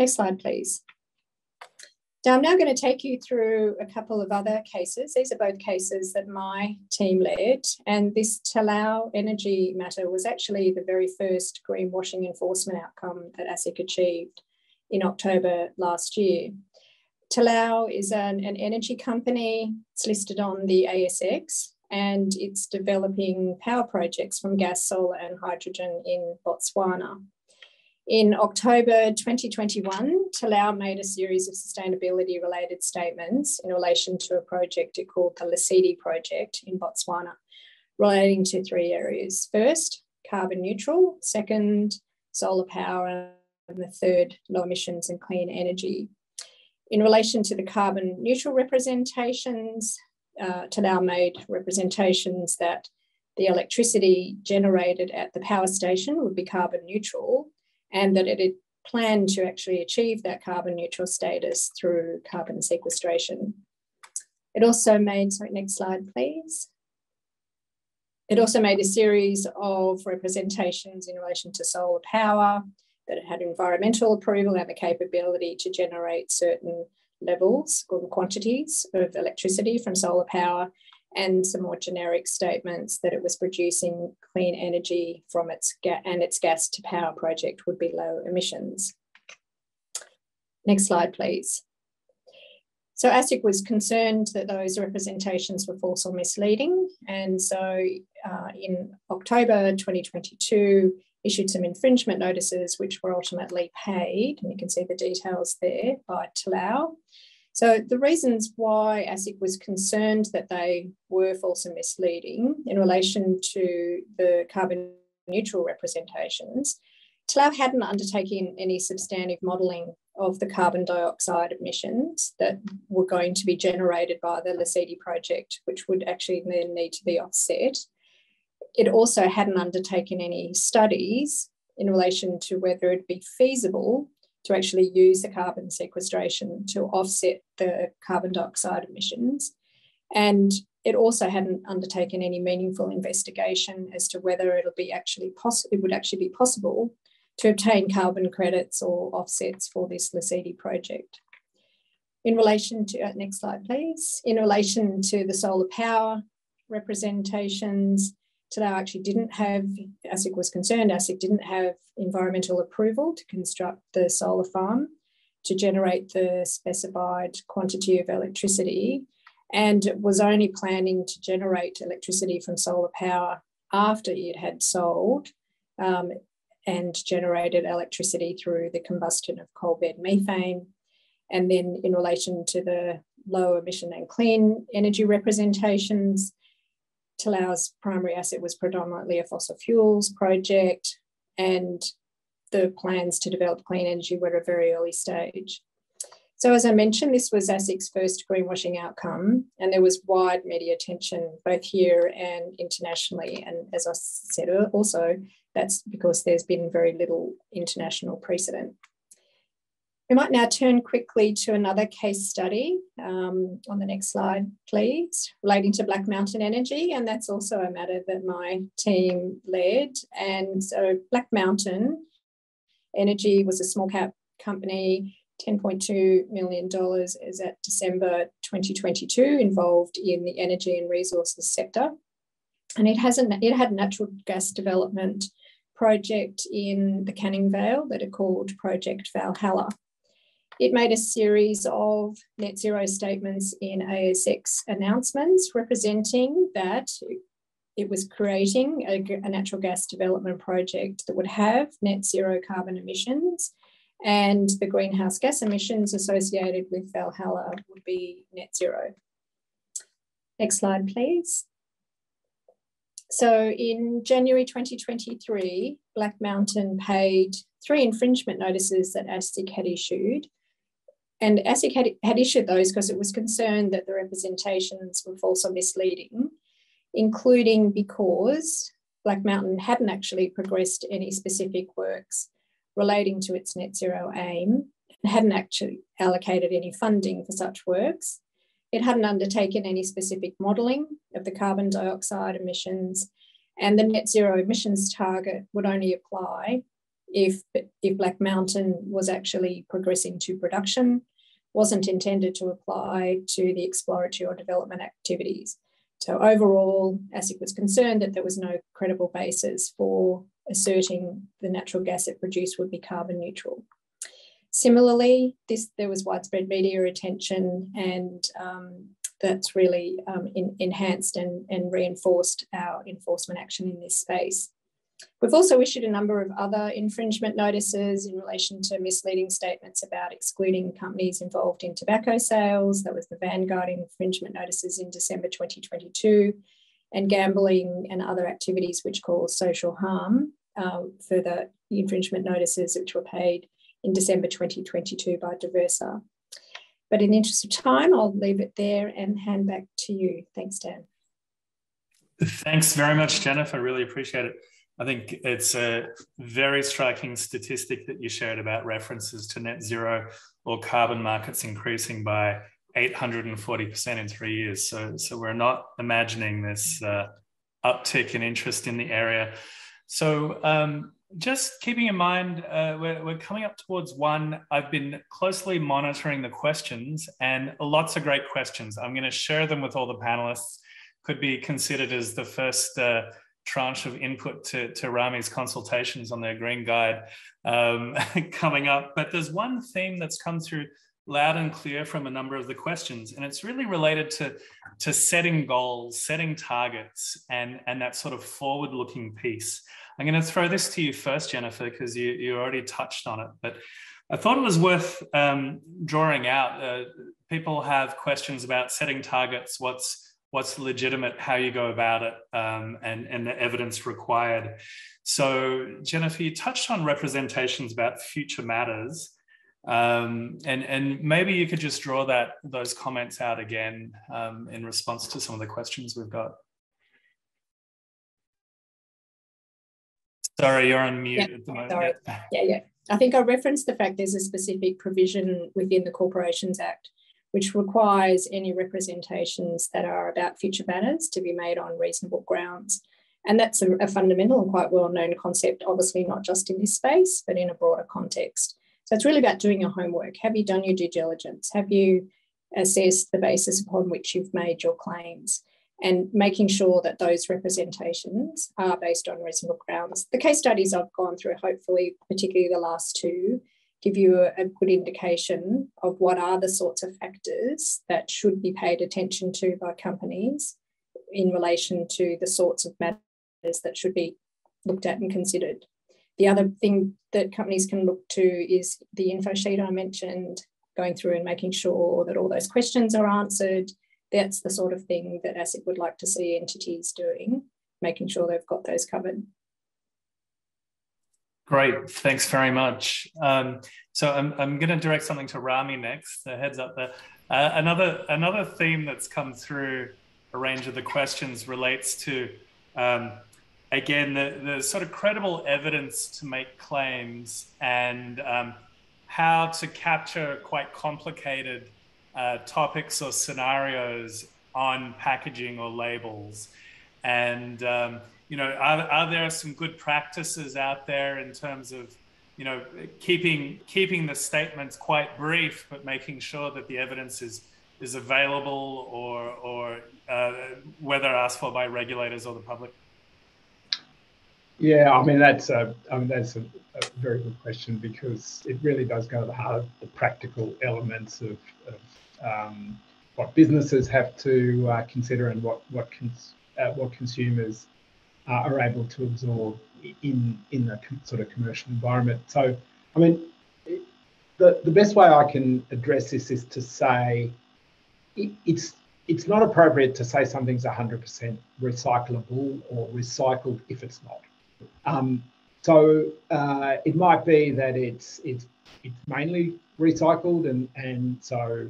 Next slide, please. Now, I'm now going to take you through a couple of other cases. These are both cases that my team led, and this Talau energy matter was actually the very first greenwashing enforcement outcome that ASIC achieved in October last year. Talau is an energy company. It's listed on the ASX, and it's developing power projects from gas, solar and hydrogen in Botswana. In October 2021, Talau made a series of sustainability-related statements in relation to a project it called the Lesedi project in Botswana, relating to three areas. First, carbon neutral. Second, solar power. And the third, low emissions and clean energy. In relation to the carbon neutral representations, Talau made representations that the electricity generated at the power station would be carbon neutral, and that it had planned to actually achieve that carbon neutral status through carbon sequestration. It also made, next slide, please. It also made a series of representations in relation to solar power, that it had environmental approval and the capability to generate certain levels or quantities of electricity from solar power, and some more generic statements that it was producing clean energy from its gas to power project would be low emissions. Next slide, please. So ASIC was concerned that those representations were false or misleading, and so in October 2022, issued some infringement notices which were ultimately paid, and you can see the details there, by Talau. So the reasons why ASIC was concerned that they were false and misleading in relation to the carbon neutral representations, Talau hadn't undertaken any substantive modelling of the carbon dioxide emissions that were going to be generated by the Lesedi project, which would actually then need to be offset. It also hadn't undertaken any studies in relation to whether it'd be feasible to actually use the carbon sequestration to offset the carbon dioxide emissions. And it also hadn't undertaken any meaningful investigation as to whether it would actually be possible to obtain carbon credits or offsets for this Lesedi project. In relation to, next slide please, in relation to the solar power representations, Talau actually didn't have, ASIC was concerned, ASIC didn't have environmental approval to construct the solar farm to generate the specified quantity of electricity, and was only planning to generate electricity from solar power after it had sold and generated electricity through the combustion of coal bed methane. And then in relation to the low emission and clean energy representations, Talau's primary asset was predominantly a fossil fuels project, and the plans to develop clean energy were at a very early stage. So as I mentioned, this was ASIC's first greenwashing outcome, and there was wide media attention both here and internationally. And as I said also, that's because there's been very little international precedent. We might now turn quickly to another case study on the next slide, please, relating to Black Mountain Energy, and that's also a matter that my team led. And so Black Mountain Energy was a small cap company $10.2 million is at December 2022 involved in the energy and resources sector. And it had a natural gas development project in the Canning Vale that it called Project Valhalla. It made a series of net zero statements in ASIC announcements representing that it was creating a natural gas development project that would have net zero carbon emissions, and the greenhouse gas emissions associated with Valhalla would be net zero. Next slide, please. So in January 2023, Black Mountain paid 3 infringement notices that ASIC had issued. And ASIC had issued those because it was concerned that the representations were false or misleading, including because Black Mountain hadn't actually progressed any specific works relating to its net zero aim and hadn't actually allocated any funding for such works. It hadn't undertaken any specific modelling of the carbon dioxide emissions, and the net zero emissions target would only apply if Black Mountain was actually progressing to production, wasn't intended to apply to the exploratory or development activities. So overall, ASIC was concerned that there was no credible basis for asserting the natural gas it produced would be carbon neutral. Similarly, there was widespread media attention, and that's really enhanced and reinforced our enforcement action in this space. We've also issued a number of other infringement notices in relation to misleading statements about excluding companies involved in tobacco sales. That was the Vanguard infringement notices in December 2022, and gambling and other activities which cause social harm, further infringement notices which were paid in December 2022 by Diversa. But in the interest of time, I'll leave it there and hand back to you. Thanks, Dan. Thanks very much, Jennifer. I really appreciate it. I think it's a very striking statistic that you shared about references to net zero or carbon markets increasing by 840% in 3 years. So we're not imagining this uptick in interest in the area. So just keeping in mind, we're coming up towards 1. I've been closely monitoring the questions, and lots of great questions. I'm going to share them with all the panelists. Could be considered as the first tranche of input to Rami's consultations on their green guide coming up. But there's one theme that's come through loud and clear from a number of the questions, and it's really related to setting goals, setting targets, and that sort of forward-looking piece. I'm going to throw this to you first, Jennifer, because you already touched on it, but I thought it was worth drawing out. People have questions about setting targets, what's legitimate, how you go about it, and the evidence required. So, Jennifer, you touched on representations about future matters, and maybe you could just draw those comments out again in response to some of the questions we've got. Sorry, you're on mute at the moment. Sorry. Yeah. I think I referenced the fact there's a specific provision within the Corporations Act which requires any representations that are about future matters to be made on reasonable grounds. And that's a fundamental and quite well-known concept, obviously not just in this space, but in a broader context. So it's really about doing your homework. Have you done your due diligence? Have you assessed the basis upon which you've made your claims? And making sure that those representations are based on reasonable grounds. The case studies I've gone through, hopefully, particularly the last 2, give you a good indication of what are the sorts of factors that should be paid attention to by companies in relation to the sorts of matters that should be looked at and considered. The other thing that companies can look to is the info sheet I mentioned, going through and making sure that all those questions are answered. That's the sort of thing that ASIC would like to see entities doing, making sure they've got those covered. Great, thanks very much. So I'm going to direct something to Rami next. Heads up there. Another theme that's come through a range of the questions relates to, again, the sort of credible evidence to make claims and how to capture quite complicated topics or scenarios on packaging or labels. And, are there some good practices out there in terms of you know, keeping the statements quite brief, but making sure that the evidence is available or whether asked for by regulators or the public? Yeah, I mean that's a very good question, because it really does go to the heart of the practical elements of what businesses have to consider and what consumers are able to absorb in the sort of commercial environment. So, I mean, the best way I can address this is to say it's not appropriate to say something's 100% recyclable or recycled if it's not. It might be that it's mainly recycled, and so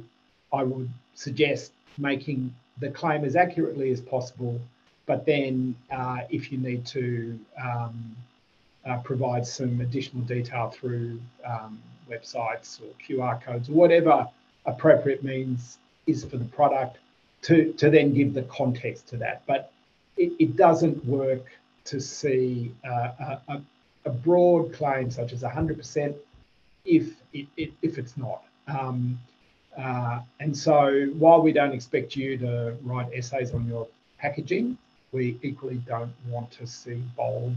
I would suggest making the claim as accurately as possible. But then, if you need to provide some additional detail through websites or QR codes or whatever appropriate means is for the product, to then give the context to that. But it doesn't work to see a broad claim such as 100% if it's not. And so while we don't expect you to write essays on your packaging, we equally don't want to see bold,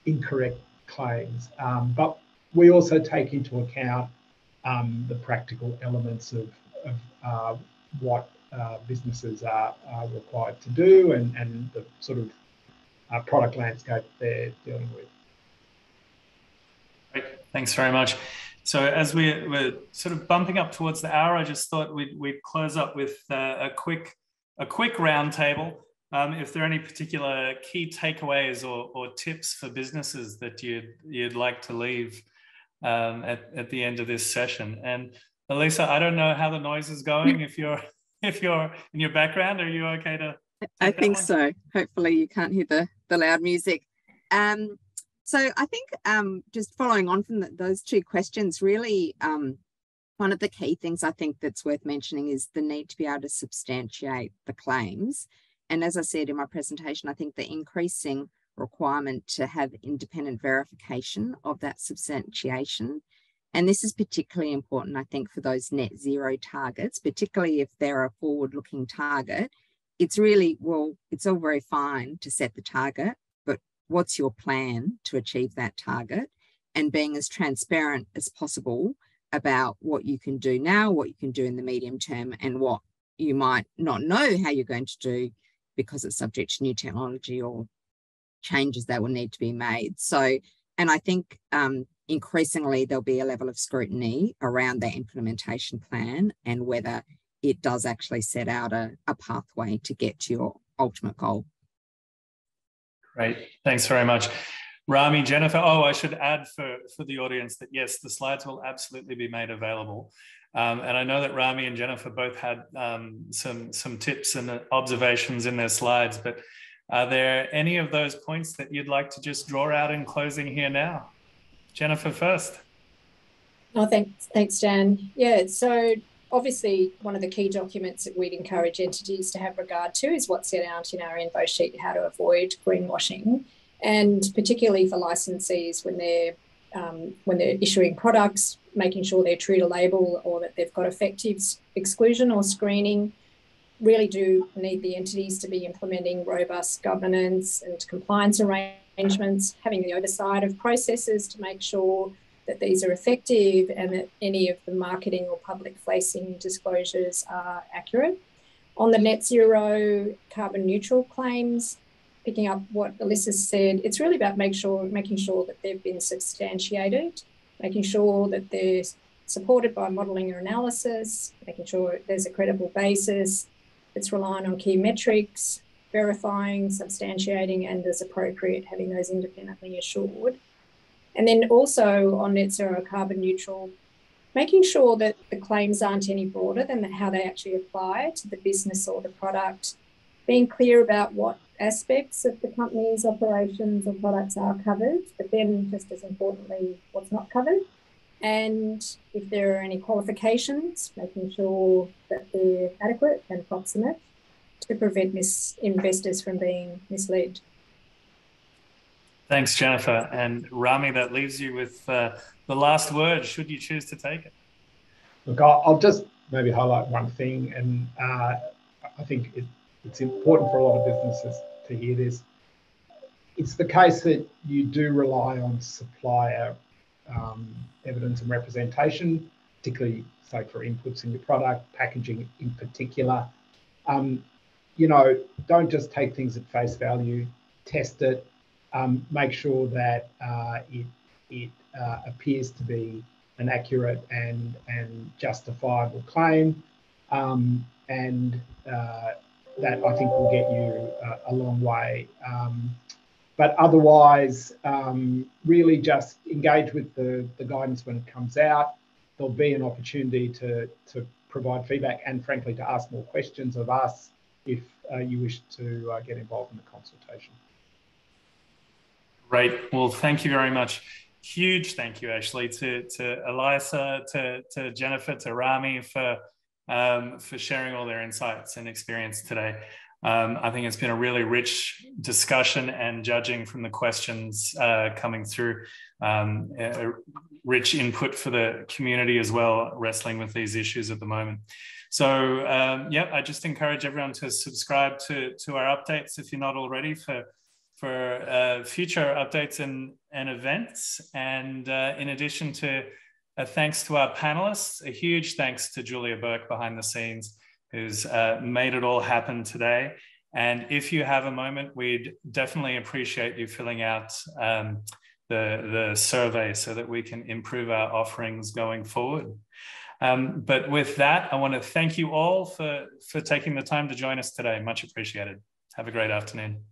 incorrect claims. But we also take into account the practical elements of what businesses are required to do and the sort of product landscape they're dealing with. Great, thanks very much. So as we're sort of bumping up towards the hour, I just thought we'd close up with a quick roundtable. If there are any particular key takeaways or tips for businesses that you'd like to leave at the end of this session. And Elisa, I don't know how the noise is going. If you're in your background, are you okay to? I think so. Hopefully you can't hear the loud music. So I think just following on from those two questions, really one of the key things I think that's worth mentioning is the need to be able to substantiate the claims. And as I said in my presentation, I think the increasing requirement to have independent verification of that substantiation. And this is particularly important, I think, for those net zero targets, particularly if they're a forward-looking target. It's really, well, it's all very fine to set the target, but what's your plan to achieve that target? And being as transparent as possible about what you can do now, what you can do in the medium term, and what you might not know how you're going to do because it's subject to new technology or changes that will need to be made. So, and I think increasingly there'll be a level of scrutiny around that implementation plan and whether it does actually set out a pathway to get to your ultimate goal. Great, thanks very much. Rami, Jennifer, I should add for the audience that yes, the slides will absolutely be made available. And I know that Rami and Jennifer both had some tips and observations in their slides, but are there any of those points that you'd like to just draw out in closing here now? Jennifer first. Oh, thanks, Dan. Yeah, so obviously one of the key documents that we'd encourage entities to have regard to is what's set out in our info sheet, how to avoid greenwashing, and particularly for licensees when they're issuing products, making sure they're true to label or that they've got effective exclusion or screening. Really do need the entities to be implementing robust governance and compliance arrangements, having the oversight of processes to make sure that these are effective and that any of the marketing or public-facing disclosures are accurate. On the net zero carbon neutral claims, picking up what Elisa said, it's really about making sure that they've been substantiated, making sure that they're supported by modelling or analysis, making sure there's a credible basis, it's relying on key metrics, verifying, substantiating, and as appropriate, having those independently assured. And then also on net zero carbon neutral, making sure that the claims aren't any broader than how they actually apply to the business or the product, being clear about what aspects of the company's operations or products are covered, but then just as importantly, what's not covered. And if there are any qualifications, making sure that they're adequate and approximate to prevent investors from being misled. Thanks, Jennifer. And Rami, that leaves you with the last word, should you choose to take it. Look, I'll just maybe highlight one thing, and I think it's important for a lot of businesses to hear this. It's the case that you do rely on supplier evidence and representation, particularly, say, for inputs in your product, packaging in particular. You know, don't just take things at face value, test it, make sure that it appears to be an accurate and justifiable claim, and that I think will get you a long way. But otherwise, really just engage with the guidance when it comes out. There'll be an opportunity to provide feedback and, frankly, to ask more questions of us if you wish to get involved in the consultation. Great. Well, thank you very much. Huge thank you, actually, to Elisa, to Jennifer, to Rami for sharing all their insights and experience today. I think it's been a really rich discussion, and judging from the questions coming through, rich input for the community as well, wrestling with these issues at the moment. So, yeah, I just encourage everyone to subscribe to our updates if you're not already, for future updates and events. And in addition to thanks to our panelists, a huge thanks to Julia Burke behind the scenes, who's made it all happen today. And if you have a moment, we'd definitely appreciate you filling out the survey so that we can improve our offerings going forward. But with that, I want to thank you all for taking the time to join us today. Much appreciated. Have a great afternoon.